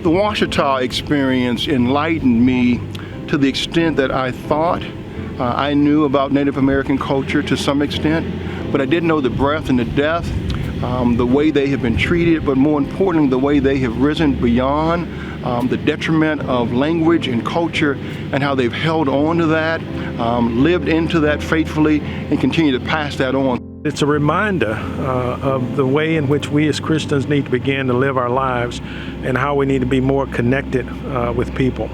The Washita experience enlightened me to the extent that I thought I knew about Native American culture to some extent, but I didn't know the breadth and the depth, the way they have been treated, but more importantly, the way they have risen beyond the detriment of language and culture, and how they've held on to that, lived into that faithfully, and continue to pass that on. It's a reminder of the way in which we as Christians need to begin to live our lives and how we need to be more connected with people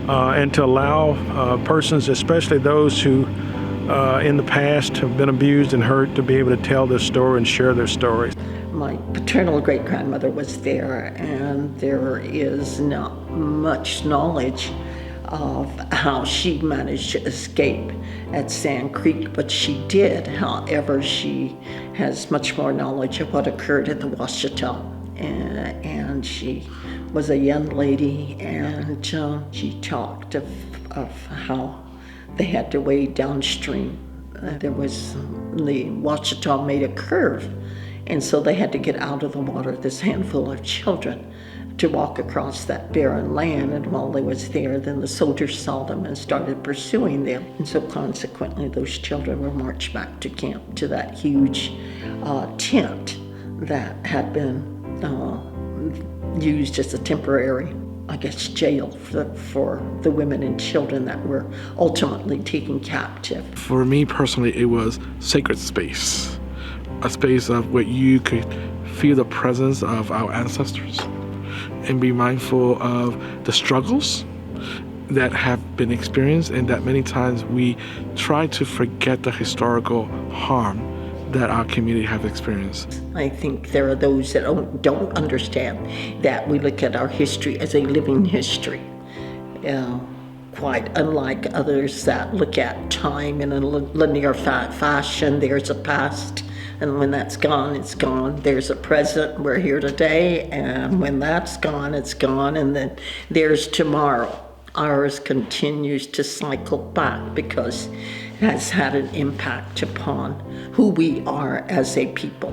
and to allow persons, especially those who in the past have been abused and hurt, to be able to tell their story and share their stories. My paternal great-grandmother was there, and there is not much knowledge of how she managed to escape at Sand Creek, but she did. However, she has much more knowledge of what occurred at the Washita, and she was a young lady, and she talked of how they had to wade downstream. The Washita made a curve, and so they had to get out of the water, this handful of children, to walk across that barren land. And while they was there, then the soldiers saw them and started pursuing them. And so consequently, those children were marched back to camp, to that huge tent that had been used as a temporary, I guess, jail for the women and children that were ultimately taken captive. For me personally, it was sacred space, a space of where you could feel the presence of our ancestors and be mindful of the struggles that have been experienced, and that many times we try to forget the historical harm that our community have experienced. I think there are those that don't understand that we look at our history as a living history, quite unlike others that look at time in a linear fashion. There's a past, and when that's gone, it's gone. There's a present, we're here today, and when that's gone, it's gone, and then there's tomorrow. Ours continues to cycle back because it has had an impact upon who we are as a people.